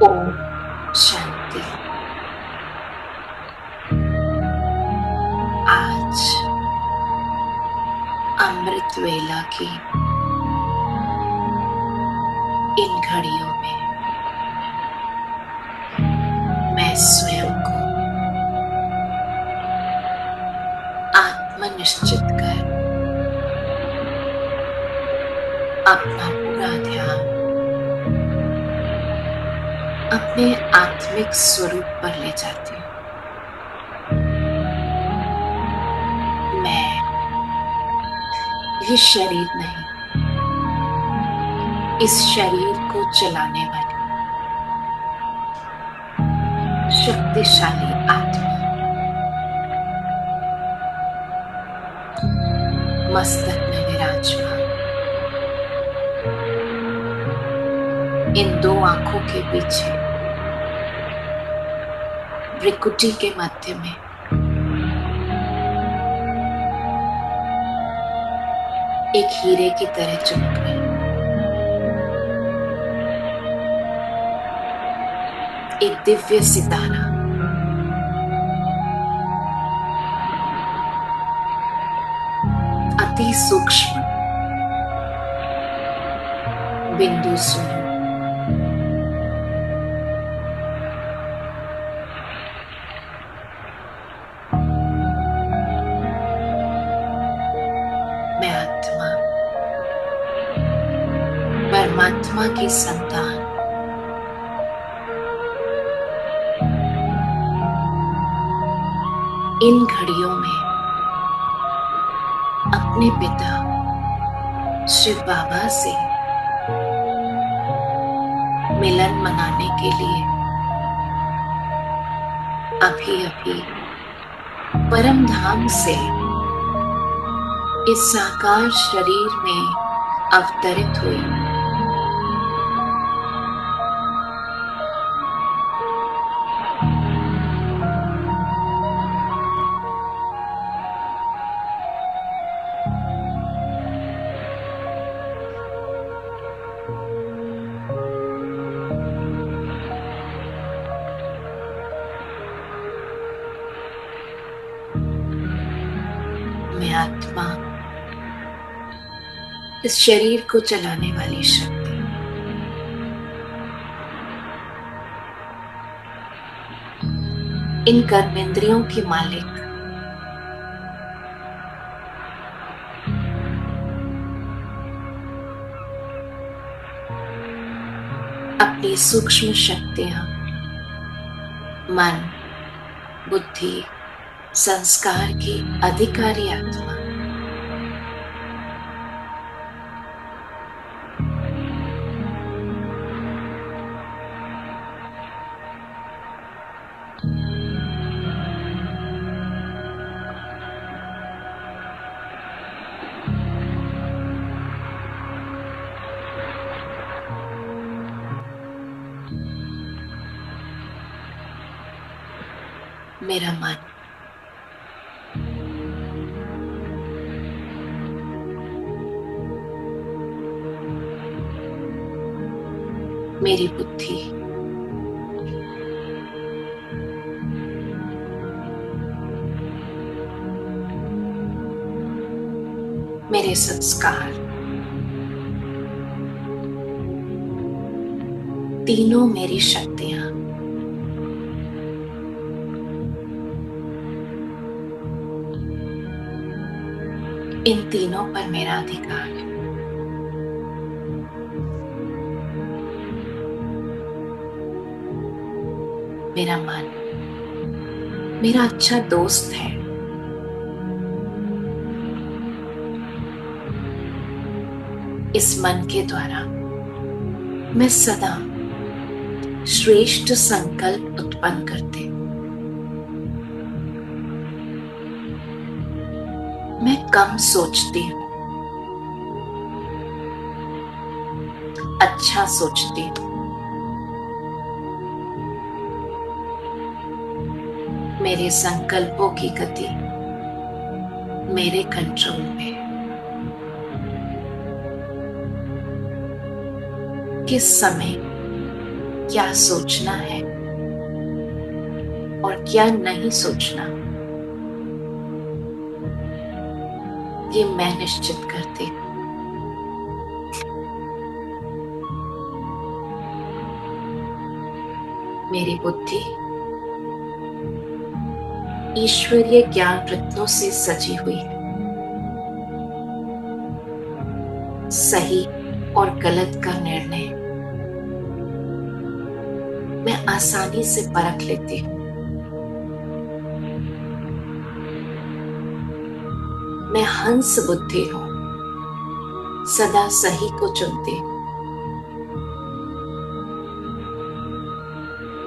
ओम शांति। आज अमृत वेला की इन घड़ियों में मैं स्वयं को आत्मनिश्चित कर अपना पूरा ध्यान अपने आत्मिक स्वरूप पर ले जाती हूँ। मैं ये शरीर नहीं, इस शरीर को चलाने वाली शक्तिशाली आत्मा मस्तक में विराजमान इन दो आंखों के पीछे भ्रिकुटी के मध्य में एक हीरे की तरह चमक रही, एक दिव्य सितारा अति सूक्ष्म बिंदु स्वरूप मैं आत्मा परमात्मा की संतान इन घड़ियों में अपने पिता शिव बाबा से मिलन मनाने के लिए अभी अभी परम धाम से इस साकार शरीर में अवतरित हुई। मैं आत्मा इस शरीर को चलाने वाली शक्ति इन कर्मेंद्रियों की मालिक अपनी सूक्ष्म शक्तियां मन बुद्धि संस्कार की अधिकारी आत्मा मेरा मन मेरी बुद्धि मेरे संस्कार तीनों मेरी शक्तियां इन तीनों पर मेरा अधिकार है। मेरा मन मेरा अच्छा दोस्त है। इस मन के द्वारा मैं सदा श्रेष्ठ संकल्प उत्पन्न करती हूं। मैं कम सोचती हूं, अच्छा सोचती हूं। मेरे संकल्पों की गति मेरे कंट्रोल में है। किस समय क्या सोचना है और क्या नहीं सोचना, ये मैं निश्चित करती हूं। मेरी बुद्धि ईश्वरीय ज्ञान रत्नों से सजी हुई है। सही और गलत का निर्णय मैं आसानी से परख लेती हूँ। मैं हंस बुद्धि हूँ, सदा सही को चुनती हूँ।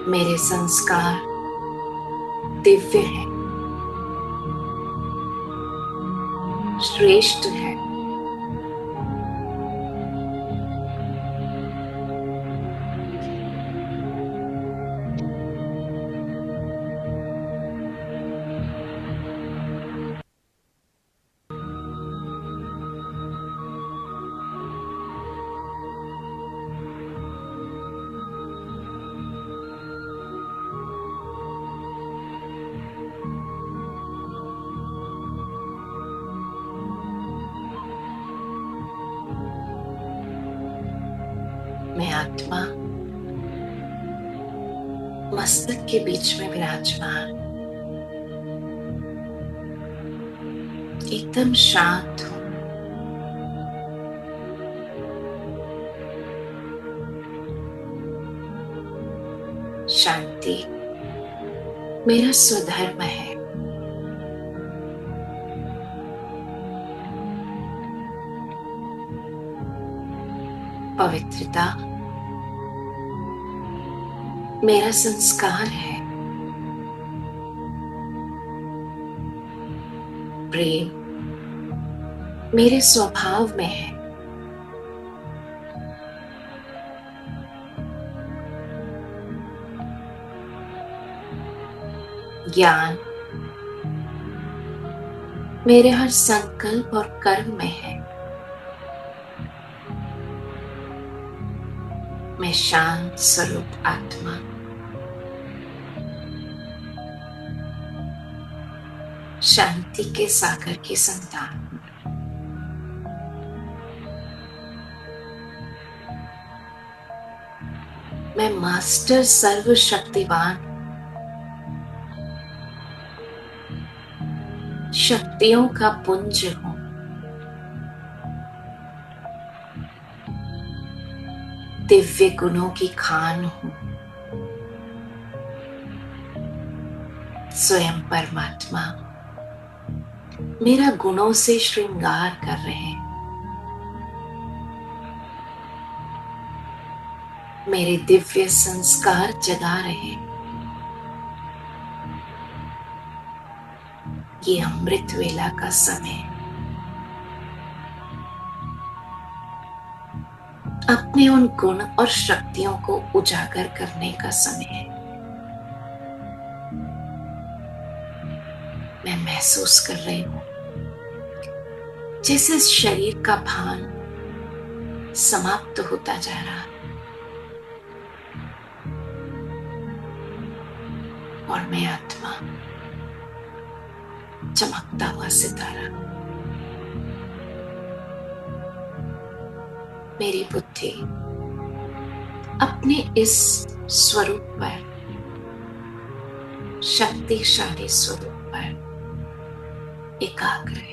मेरे संस्कार दिव्य हैं, श्रेष्ठ है। मैं आत्मा मस्तक के बीच में विराजमान, एकदम शांत हूँ। शांति मेरा स्वधर्म है। पवित्रता मेरा संस्कार है। प्रेम मेरे स्वभाव में है। ज्ञान मेरे हर संकल्प और कर्म में है। मैं शांत स्वरूप आत्मा, शांति के सागर की संतान हूँ। मैं मास्टर सर्वशक्तिवान, शक्तियों का पुंज हूँ। दिव्य गुणों की खान हूँ। स्वयं परमात्मा मेरा गुणों से श्रृंगार कर रहे हैं। मेरे दिव्य संस्कार जगा रहे हैं। ये अमृत वेला का समय अपने उन गुण और शक्तियों को उजागर करने का समय है। मैं महसूस कर रही हूं जैसे शरीर का भान समाप्त होता जा रहा है और मैं आत्मा चमकता हुआ सितारा। मेरी बुद्धि अपने इस स्वरूप पर, शक्तिशाली स्वरूप पर एकाग्र है।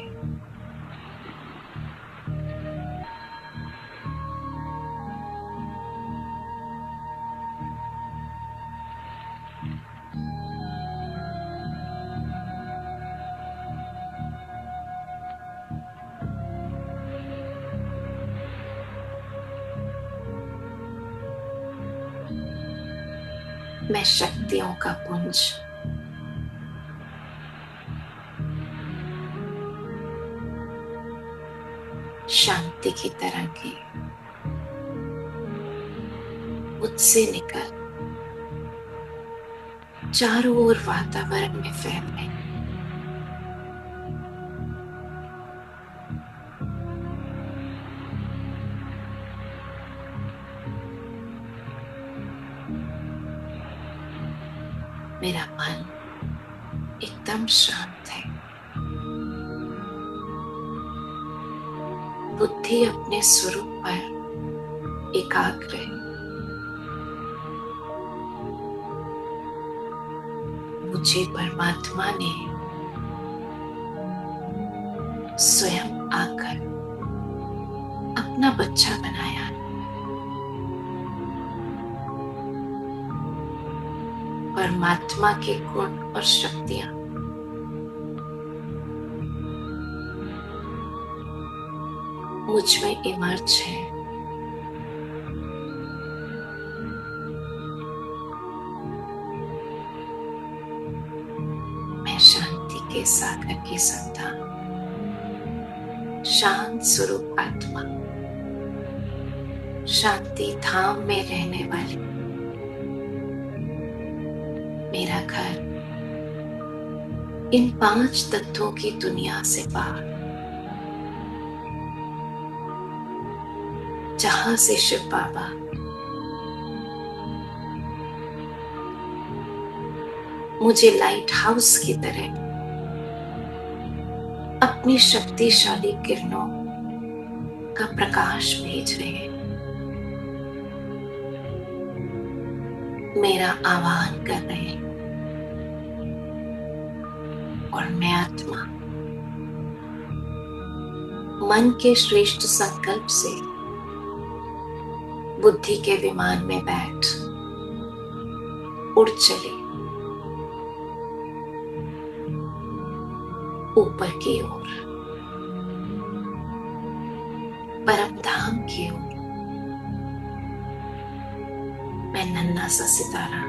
मैं शक्तियों का पुंज, शांति की तरंगे मुझसे निकल चारों ओर वातावरण में फैल रही। मेरा मन एकदम शांत है। बुद्धि अपने स्वरूप पर एकाग्र है। मुझे परमात्मा ने स्वयं आकर अपना बच्चा बनाया। परमात्मा के गुण और शक्तियां मुझ में इमर्ज है। मैं शांति के सागर की संतान, शांत स्वरूप आत्मा, शांति धाम में रहने वाली। मेरा घर इन 5 तत्वों की दुनिया से बाहर, जहां से शिव बाबा मुझे लाइट हाउस की तरह अपनी शक्तिशाली किरणों का प्रकाश भेज रहे हैं। मेरा आह्वान कर रहे हैं और मैं आत्मा मन के श्रेष्ठ संकल्प से बुद्धि के विमान में बैठ उड़ चले ऊपर की ओर, परम धाम की ओर। मैं नन्हा सा सितारा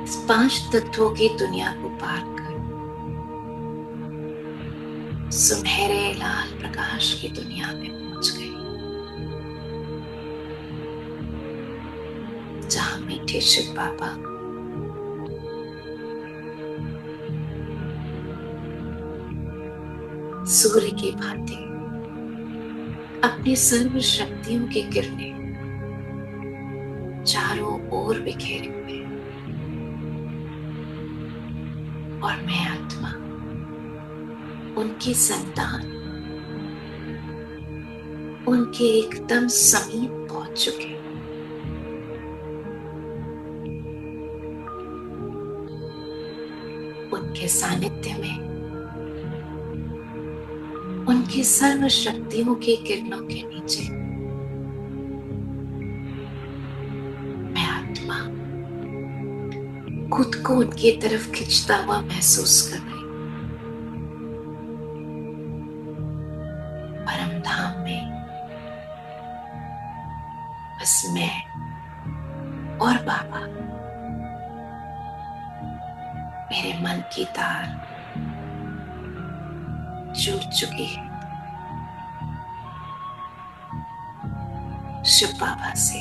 इस 5 तत्वों की दुनिया को पार कर सुनहरे लाल प्रकाश की दुनिया में पहुंच गई, जहां मीठे शिव बाबा सूर्य की भांति अपनी सर्व शक्तियों की किरणें चारों ओर बिखेरे हुए, और मैं आत्मा उनकी संतान उनके एकदम समीप पहुंच चुके। उनके सानिध्य में उनकी सर्व शक्तियों की किरणों के नीचे मैं आत्मा खुद को उनकी तरफ खिंचता हुआ महसूस कर रही। परम धाम में बस मैं और बाबा, मेरे मन की तार जुड़ चुकी है शिव बाबा से।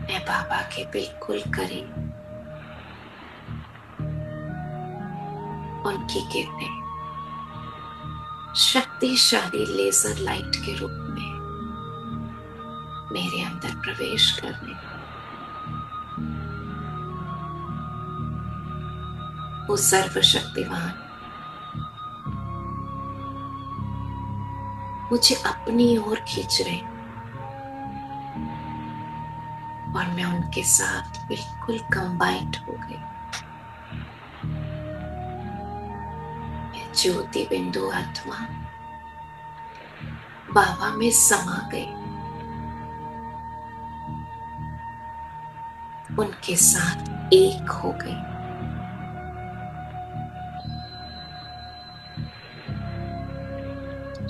मैं बाबा के बिल्कुल करीब, उनकी किरणें शक्तिशाली लेजर लाइट के रूप में मेरे अंदर प्रवेश करने, वो सर्वशक्तिवान मुझे अपनी ओर खींच रहे, और मैं उनके साथ बिल्कुल कंबाइंड हो गई। मैं ज्योति बिंदु आत्मा बाबा में समा गई, उनके साथ एक हो गई।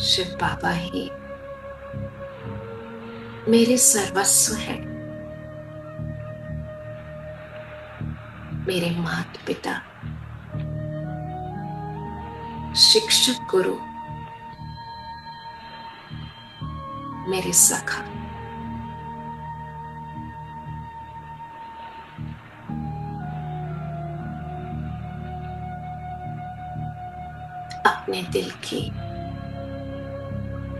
शिव बाबा ही मेरे सर्वस्व है। मेरे माता पिता, शिक्षक गुरु, मेरे सखा, अपने दिल की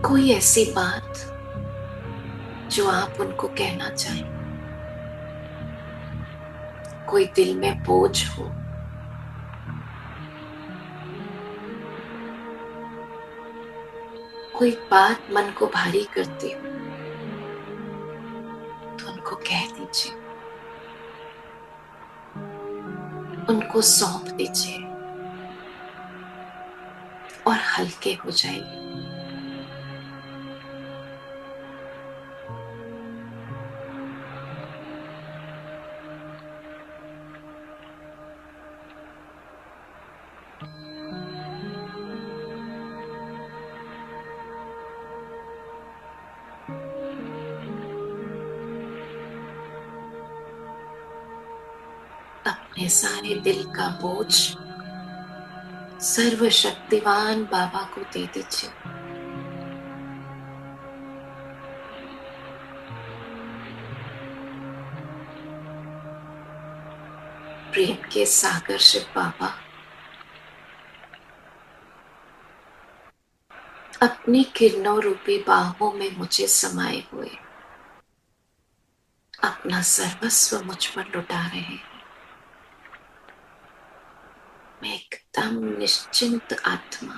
कोई ऐसी बात जो आप उनको कहना चाहें, कोई दिल में बोझ हो, कोई बात मन को भारी करती हो, तो उनको कह दीजिए, उनको सौंप दीजिए और हल्के हो जाइए। अपने सारे दिल का बोझ सर्वशक्तिवान बाबा को दे दीजिए। प्रेम के सागर शिव बाबा अपनी किरणों रूपी बाहों में मुझे समाये हुए अपना सर्वस्व मुझ पर लुटा रहे हैं। मैं एकदम निश्चिंत आत्मा,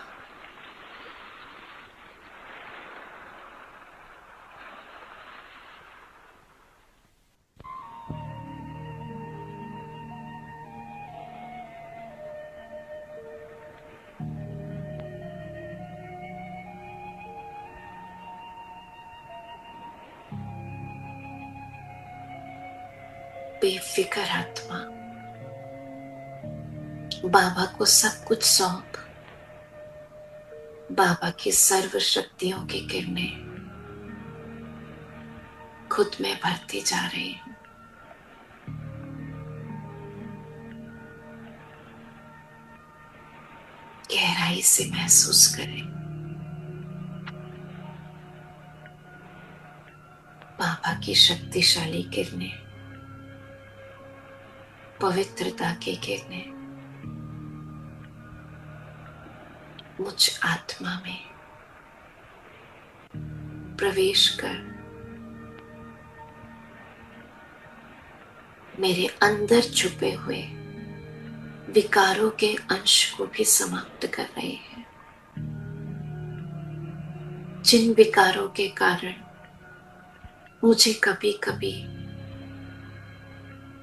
बेफिक्र आत्मा, बाबा को सब कुछ सौंप बाबा की सर्व शक्तियों की किरणें खुद में भरती जा रही हूं। गहराई से महसूस करें बाबा की शक्तिशाली किरणें, पवित्रता की किरणें मुझ आत्मा में प्रवेश कर मेरे अंदर छुपे हुए विकारों के अंश को भी समाप्त कर रहे हैं। जिन विकारों के कारण मुझे कभी कभी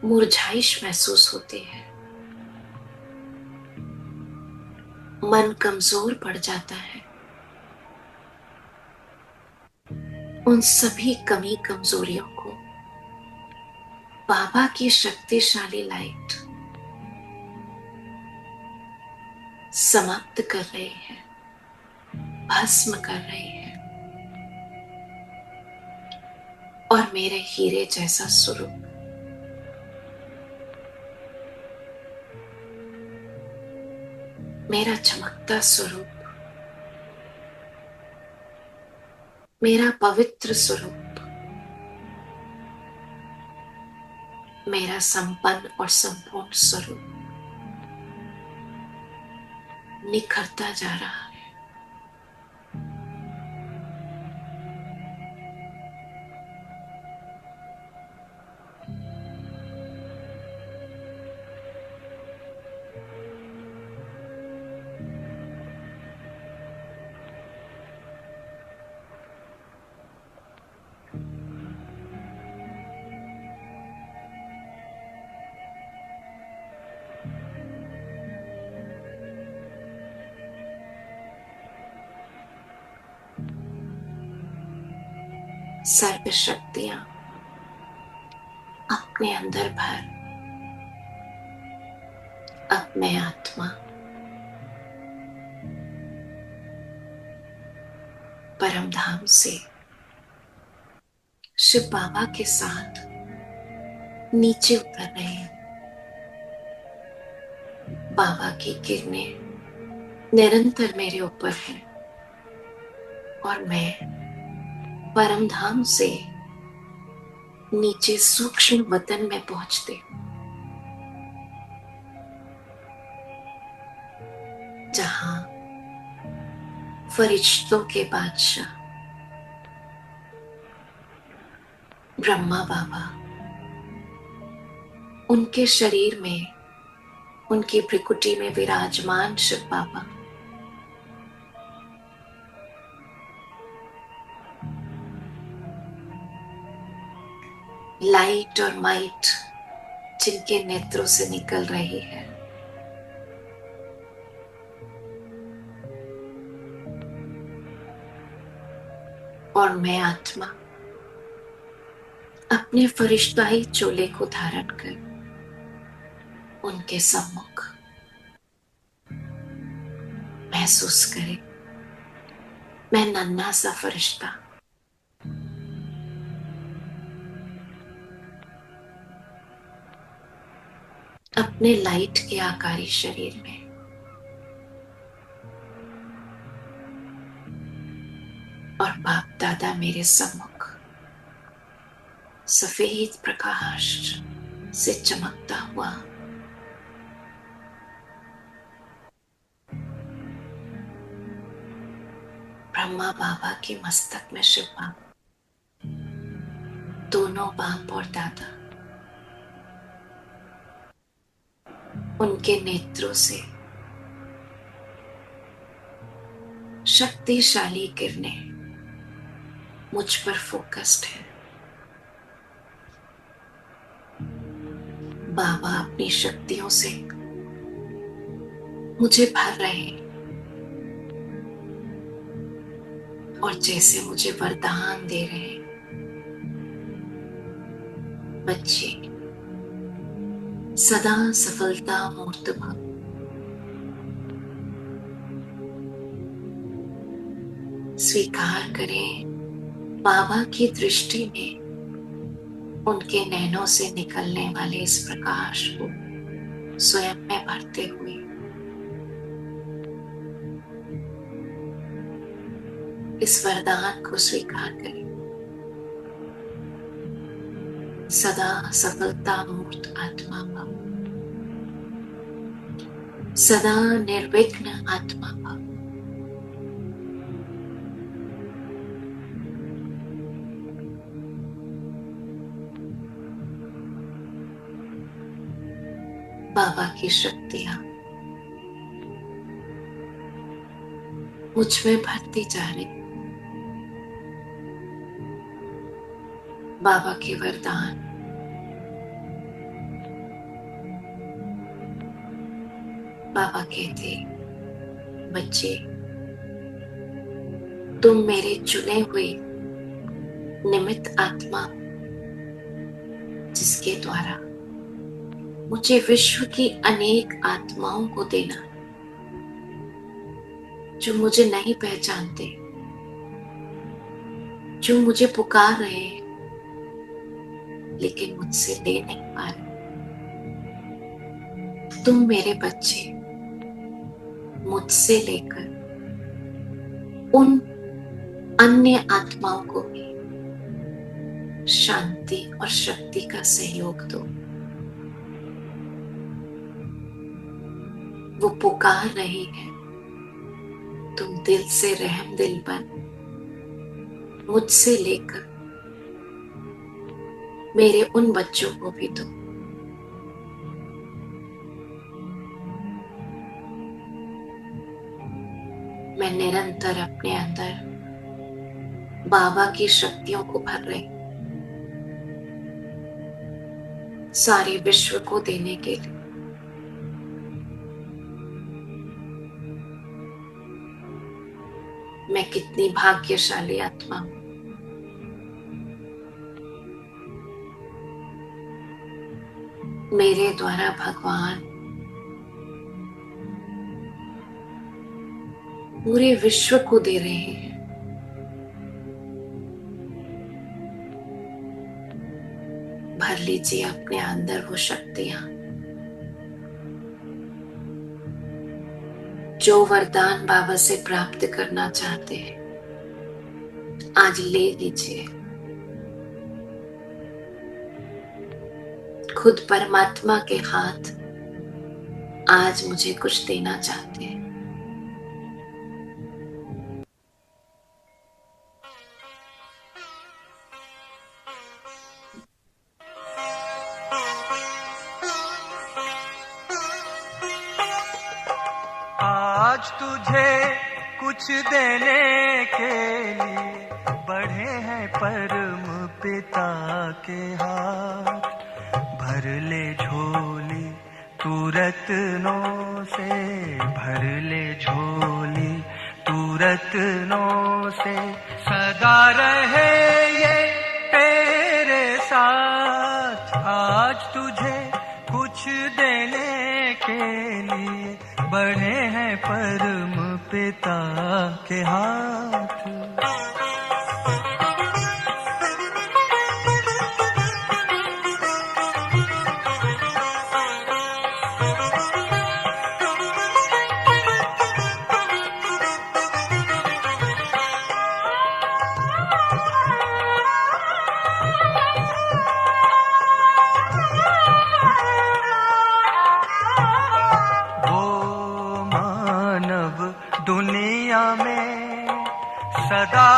मुरझाइश महसूस होती है, मन कमजोर पड़ जाता है, उन सभी कमी कमजोरियों को बाबा की शक्तिशाली लाइट समाप्त कर रही है, भस्म कर रही है और मेरे हीरे जैसा स्वरूप मेरा चमकता स्वरूप, मेरा पवित्र स्वरूप, मेरा संपन्न और संपूर्ण स्वरूप निखरता जा रहा है। सर्व शक्तियां अपने अंदर भर, अपने आत्मा परम धाम से शिव बाबा के साथ नीचे उतर रहे हैं। बाबा की किरणें निरंतर मेरे ऊपर है और मैं परम धाम से नीचे सूक्ष्म वतन में पहुंचते हूं, जहां फरिश्तों के बादशाह ब्रह्मा बाबा उनके शरीर में, उनकी भ्रिकुटी में विराजमान शिव बाबा लाइट और माइट जिनके नेत्रों से निकल रही है, और मैं आत्मा अपने फरिश्ताई चोले को धारण कर उनके सम्मुख महसूस करे मैं नन्हा सा फरिश्ता अपने लाइट के आकारी शरीर में और बाप दादा मेरे सम्मुख सफेद प्रकाश से चमकता हुआ ब्रह्मा बाबा के मस्तक में शिव बाबा, दोनों बाप और दादा, उनके नेत्रों से शक्तिशाली किरणें मुझ पर फोकस्ड है। बाबा अपनी शक्तियों से मुझे भर रहे हैं और जैसे मुझे वरदान दे रहे हैं, बच्चे सदा सफलता मूर्त भव। स्वीकार करें बाबा की दृष्टि में उनके नैनों से निकलने वाले इस प्रकाश को स्वयं में भरते हुए। इस वरदान को स्वीकार करें। सदा सफलता मूर्त आत्मा भव, सदा निर्विघ्न आत्मा भव। बाबा की शक्तियां मुझ में भरती जा रही। बाबा के वरदान बाबा कहते, बच्चे तुम मेरे चुने हुए निमित्त आत्मा, जिसके द्वारा मुझे विश्व की अनेक आत्माओं को देना, जो मुझे नहीं पहचानते, जो मुझे पुकार रहे हैं लेकिन मुझसे ले नहीं पा रहे। तुम मेरे बच्चे मुझसे लेकर उन अन्य आत्माओं को भी शांति और शक्ति का सहयोग दो। वो पुकार रही है, तुम दिल से रहम दिल बन मुझसे लेकर मेरे उन बच्चों को भी दो। मैं निरंतर अपने अंदर बाबा की शक्तियों को भर रही, सारे विश्व को देने के लिए। मैं कितनी भाग्यशाली आत्मा हूं। मेरे द्वारा भगवान पूरे विश्व को दे रहे हैं। भर लीजिए अपने अंदर वो शक्तियां, जो वरदान बाबा से प्राप्त करना चाहते हैं, आज ले लीजिए। खुद परमात्मा के हाथ आज मुझे कुछ देना चाहते हैं। आज तुझे कुछ देने के लिए बढ़े हैं परम पिता के हाथ। भर ले झोली तू रत्नों से, भर ले झोली तू रत्नों से। सदा रहे ये तेरे साथ। आज तुझे कुछ देने के लिए बढ़े हैं परम पिता के हाथ। मानव दुनिया में सदा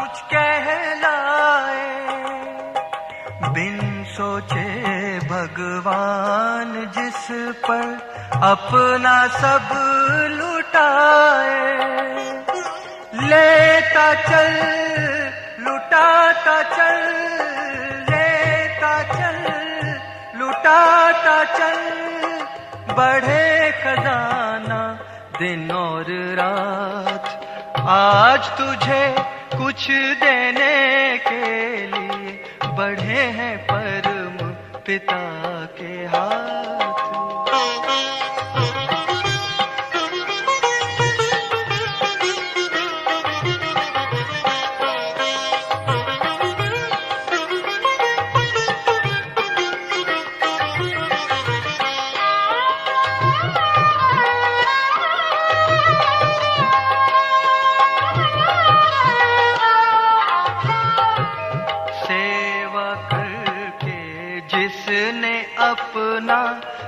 ऊंच कहलाए। बिन सोचे भगवान जिस पर अपना सब लुटाए। लेता चल लुटाता चल, लेता चल लुटाता चल, बढ़े खजाना दिन और रात। आज तुझे कुछ देने के लिए बढ़े हैं परम पिता के हाथ। जिसने अपना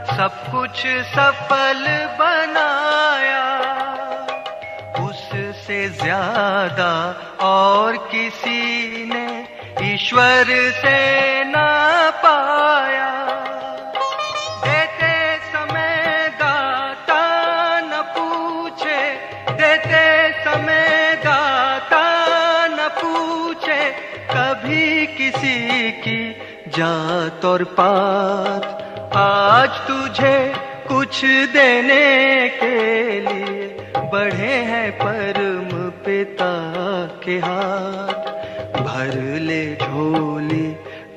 सब कुछ सफल बनाया, उससे ज्यादा और किसी ने ईश्वर से ना पाया। देते समय दाता न पूछे, देते समय दाता न पूछे कभी किसी की जात और पात। आज तुझे कुछ देने के लिए बढ़े हैं परम पिता के हाथ। भर ले झोली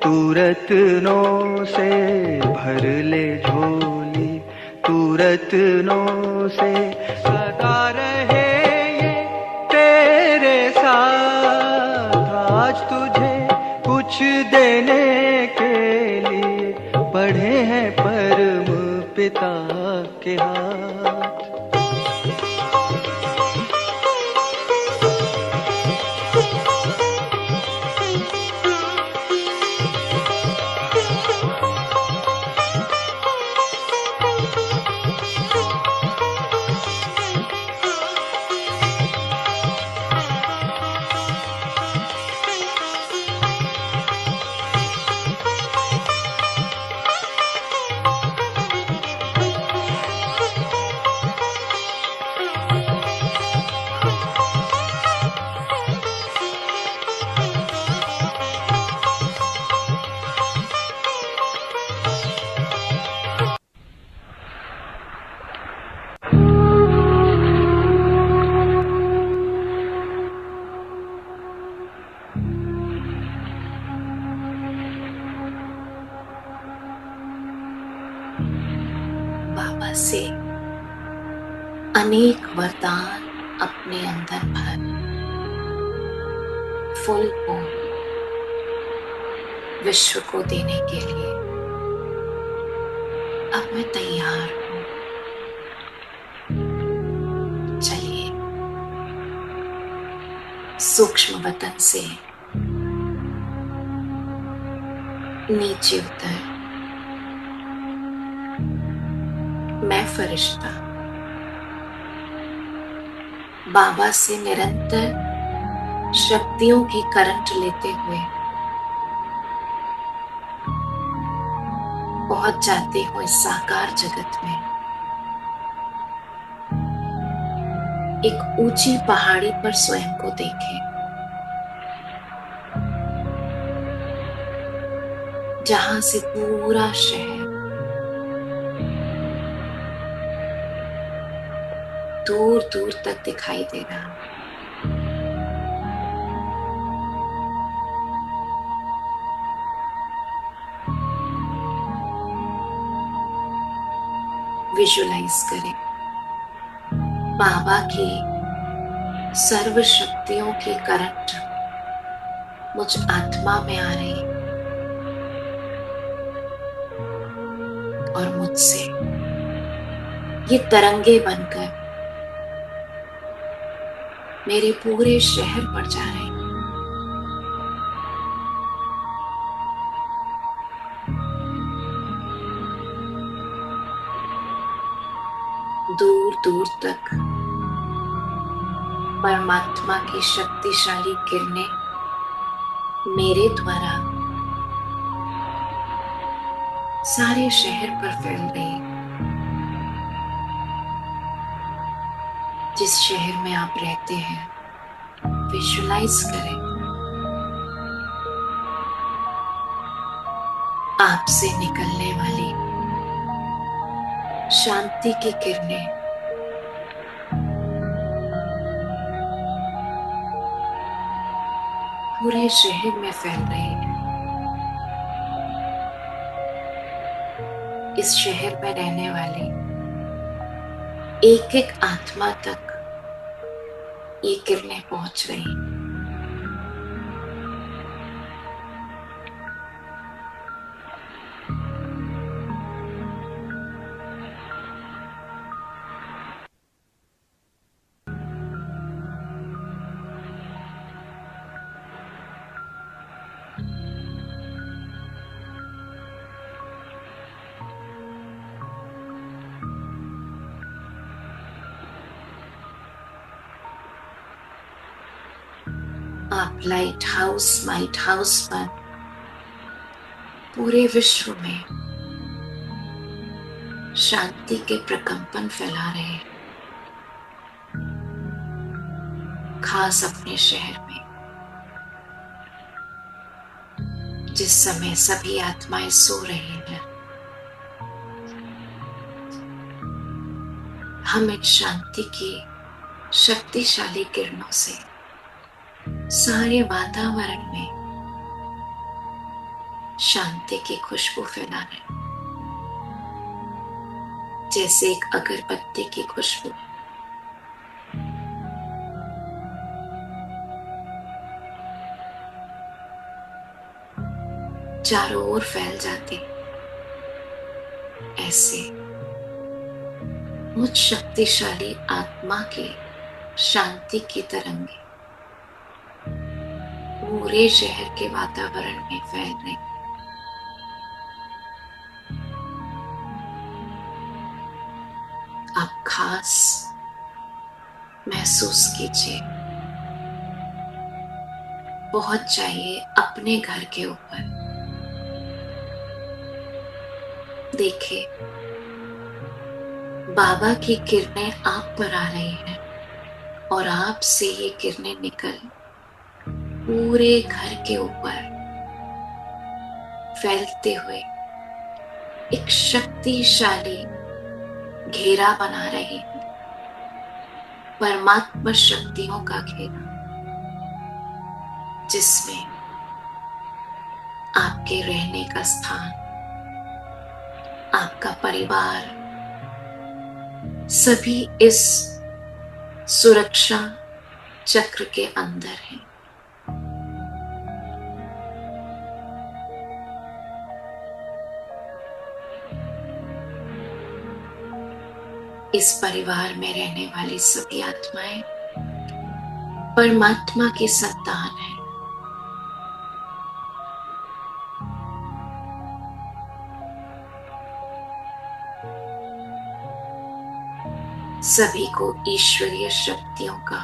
तू रत्नों से, भर ले झोली तू रत्नों से, सदा रहे ये तेरे साथ। आज तुझे कुछ देने के लिए बढ़े हैं परम पिता के हाथ। बाबा से अनेक वरदान अपने अंदर भर फुल को विश्व को देने के लिए अब मैं तैयार हूं। चलिए सूक्ष्म वतन से नीचे उतर मैं फरिश्ता बाबा से निरंतर शक्तियों की करंट लेते हुए पहुंच जाते हो इस साकार जगत में। एक ऊंची पहाड़ी पर स्वयं को देखें, जहां से पूरा शहर दूर दूर तक दिखाई दे रहा। विजुलाइज करें बाबा की सर्व शक्तियों की करंट मुझ आत्मा में आ रही और मुझसे ये तरंगे बनकर मेरे पूरे शहर पर जा रहे हैं। दूर दूर तक परमात्मा की शक्तिशाली किरणें मेरे द्वारा सारे शहर पर फैल रही। जिस शहर में आप रहते हैं, विजुलाइज करें आपसे निकलने वाली शांति की किरणें पूरे शहर में फैल रही है। इस शहर में रहने वाले एक एक आत्मा तक ये किरणें पहुंच रही। आप लाइट हाउस पर पूरे विश्व में शांति के प्रकंपन फैला रहे हैं, खास अपने शहर में जिस समय सभी आत्माएं सो रही हैं। हम इन शांति की शक्तिशाली किरणों से सारे वातावरण में शांति की खुशबू फैला रहे, जैसे एक अगरबत्ती की खुशबू। चारों ओर फैल जाती। ऐसे मुझ शक्तिशाली आत्मा की शांति की तरंगे पूरे शहर के वातावरण में फैल रही। आप खास महसूस कीजिए, पहुंच जाइए अपने घर के ऊपर। देखिए, बाबा की किरणें आप पर आ रही हैं और आपसे ये किरणें निकल पूरे घर के ऊपर फैलते हुए एक शक्तिशाली घेरा बना रही है, परमात्मा शक्तियों का घेरा, जिसमें आपके रहने का स्थान, आपका परिवार, सभी इस सुरक्षा चक्र के अंदर है। इस परिवार में रहने वाली सभी आत्माएं परमात्मा की संतान है। सभी को ईश्वरीय शक्तियों का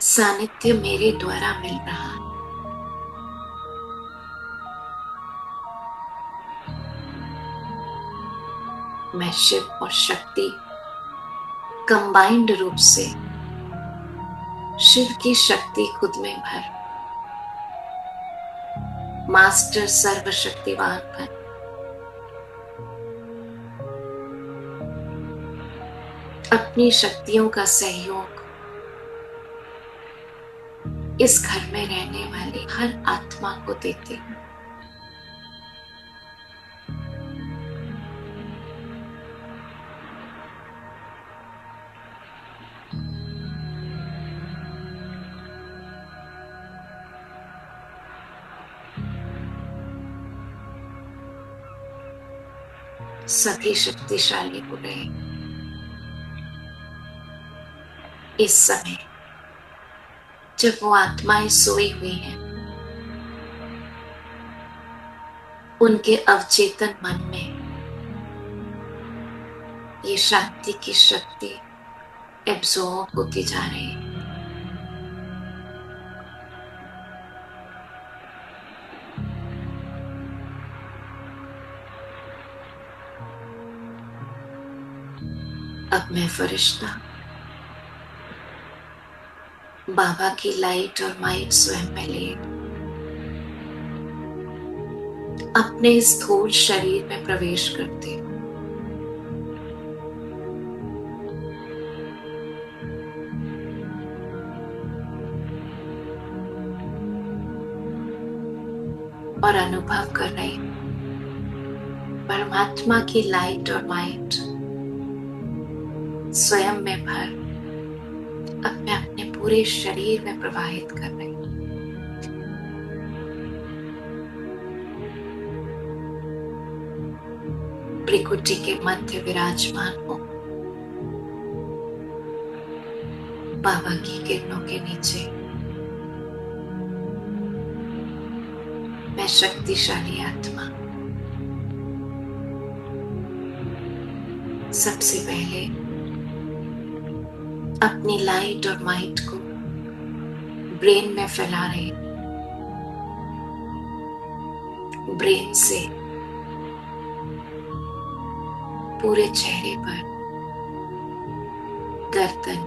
सानिध्य मेरे द्वारा मिल रहा है। मैं शिव और शक्ति कंबाइंड रूप से शिव की शक्ति खुद में भर मास्टर सर्वशक्तिवान बन अपनी शक्तियों का सहयोग इस घर में रहने वाली हर आत्मा को देते हैं। सभी शक्तिशाली हो गए। इस समय जब वो आत्माएं सोई हुई हैं, उनके अवचेतन मन में ये शांति की शक्ति एब्जॉर्ब होती जा रही है। अब मैं फरिश्ता बाबा की लाइट और माइट स्वयं में लिए अपने स्थूल शरीर में प्रवेश करते हूं। और अनुभव कर रही हूं परमात्मा की लाइट और माइट स्वयं में भर अब मैं अपने पूरे शरीर में प्रवाहित कर रही हूं। भ्रिकुटी के मध्य विराजमान हो बाबा की किरणों के नीचे मैं शक्तिशाली आत्मा सबसे पहले अपनी लाइट और माइट को ब्रेन में फैला रही हूं। ब्रेन से पूरे चेहरे पर, गर्दन,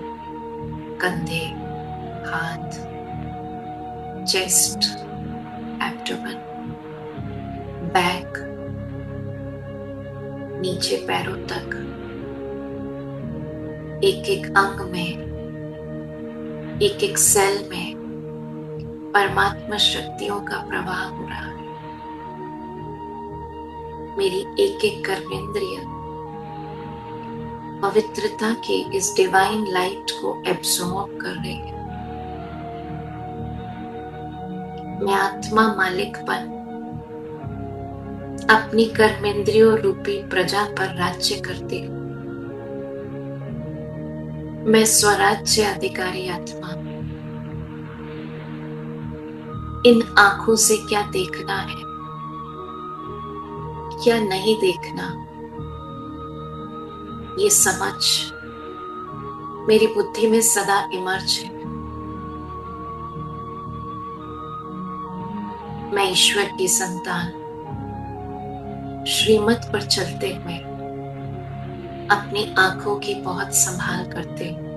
कंधे, हाथ, चेस्ट, एब्डोमेन, बैक, नीचे पैरों तक एक एक अंग में, एक एक सेल में परमात्मा शक्तियों का प्रवाह हो रहा है। मेरी एक एक कर्मेंद्रिय पवित्रता की इस डिवाइन लाइट को एब्सॉर्ब कर रही है। मैं आत्मा मालिकपन अपनी कर्मेंद्रियों रूपी प्रजा पर राज्य करती हूँ। मैं स्वराज्य अधिकारी आत्मा। इन आंखों से क्या देखना है, क्या नहीं देखना, ये समझ मेरी बुद्धि में सदा इमर्ज है। मैं ईश्वर की संतान श्रीमत पर चलते हुए अपनी आंखों की बहुत संभाल करते हूं।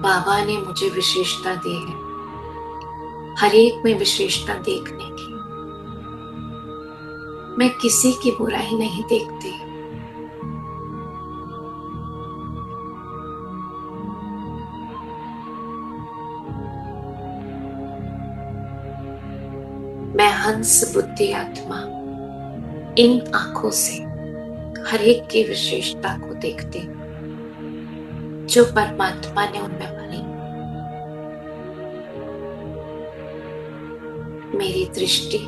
बाबा ने मुझे विशेषता दी है हर एक में विशेषता देखने की। मैं किसी की बुराई नहीं देखती। मैं हंस बुद्धि आत्मा इन आंखों से हर एक की विशेषता को देखती हूं जो परमात्मा ने उनमें भरी। मेरी दृष्टि,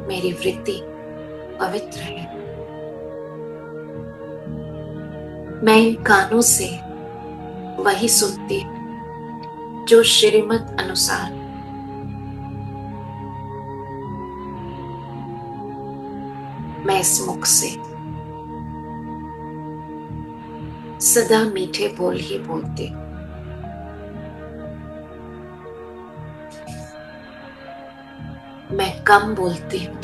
मेरी वृत्ति पवित्र है। मैं इन कानों से वही सुनती हूं जो श्रीमत अनुसार मैं इस मुख से सदा मीठे बोल ही बोलती हूं। मैं कम बोलती हूं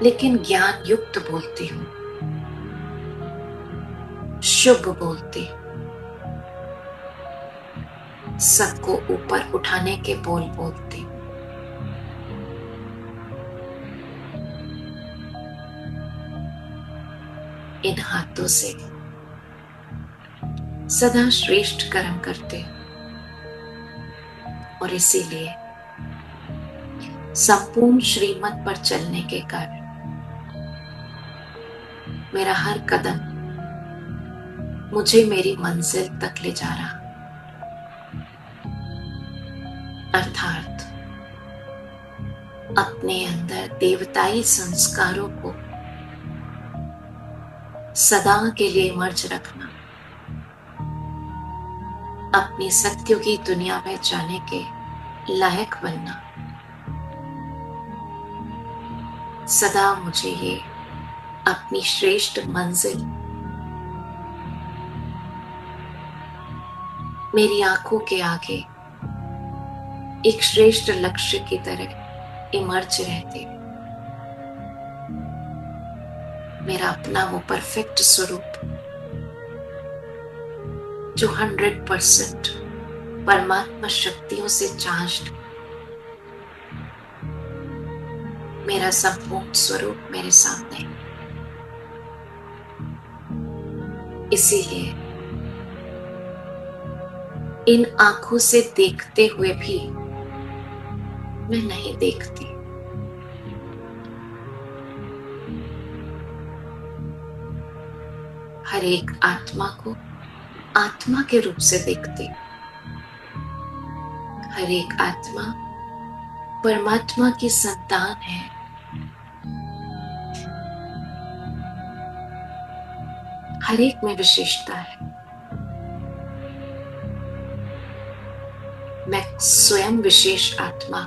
लेकिन ज्ञान युक्त बोलती हूं, शुभ बोलती हूं, सबको ऊपर उठाने के बोल बोलती हूं। इन हाथों से सदा श्रेष्ठ कर्म करते हूं और इसीलिए संपूर्ण श्रीमत पर चलने के कारण मेरा हर कदम मुझे मेरी मंजिल तक ले जा रहा, अर्थात अपने अंदर देवताई संस्कारों को सदा के लिए मर्ज रखना, अपनी सत्यों की दुनिया में जाने के लायक बनना, सदा मुझे ये अपनी श्रेष्ठ मंजिल मेरी आंखों के आगे एक श्रेष्ठ लक्ष्य की तरह इमर्ज रहते, मेरा अपना वो परफेक्ट स्वरूप जो 100% परमात्मा शक्तियों से चार्ज्ड, मेरा संपूर्ण स्वरूप मेरे सामने। इसीलिए इन आंखों से देखते हुए भी मैं नहीं देखती। हर एक आत्मा को आत्मा के रूप से देखती, हर एक आत्मा परमात्मा की संतान है। हर एक में विशेषता है। मैं स्वयं विशेष आत्मा,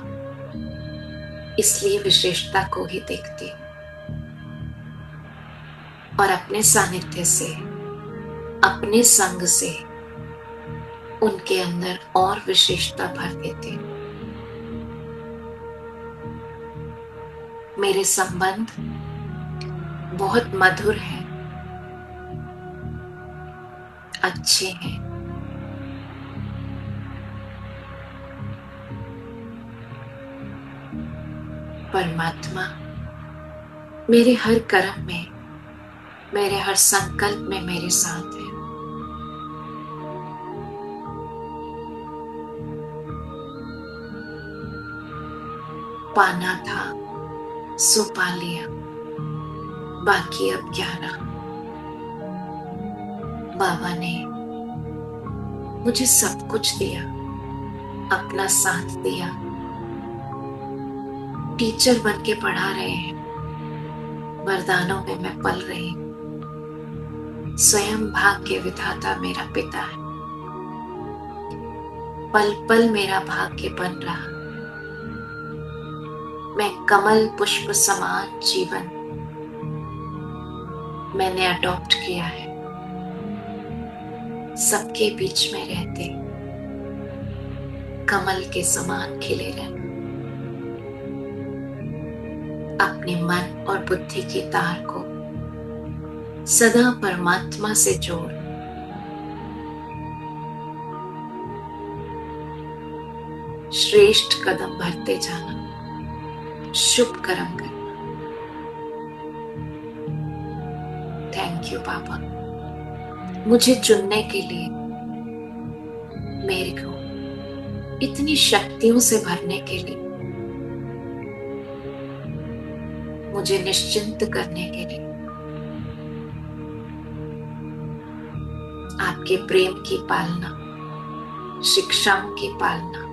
इसलिए विशेषता को ही देखती हूँ और अपने सानिध्य से, अपने संग से उनके अंदर और विशेषता भर देती हूँ। मेरे संबंध बहुत मधुर हैं, अच्छे हैं। परमात्मा मेरे हर कर्म में, मेरे हर संकल्प में मेरे साथ है। पाना था सो पा लिया, बाकी अब क्या रहा। बाबा ने मुझे सब कुछ दिया, अपना साथ दिया, टीचर बन के पढ़ा रहे हैं, वरदानों में मैं पल रही हूं। स्वयं भाग्य विधाता मेरा पिता है, पल पल मेरा भाग्य बन रहा। मैं कमल पुष्प समान जीवन मैंने अडॉप्ट किया है, सबके बीच में रहते कमल के समान खिले रहना, अपने मन और बुद्धि की तार को सदा परमात्मा से जोड़ श्रेष्ठ कदम भरते जाना, शुभ कर्म करना। थैंक यू बाबा, मुझे चुनने के लिए, मेरे को इतनी शक्तियों से भरने के लिए, मुझे निश्चिंत करने के लिए, आपके प्रेम की पालना, शिक्षाओं की पालना,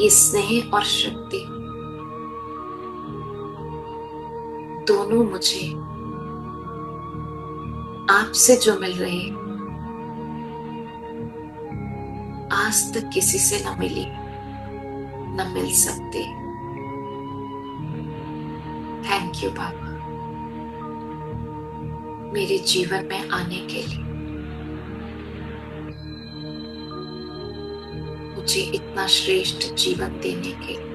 ये स्नेह और शक्ति दोनों मुझे आपसे जो मिल रही है, आज तक किसी से न मिली, न मिल सकती। थैंक यू बाबा, मेरे जीवन में आने के लिए, मुझे इतना श्रेष्ठ जीवन देने के लिए।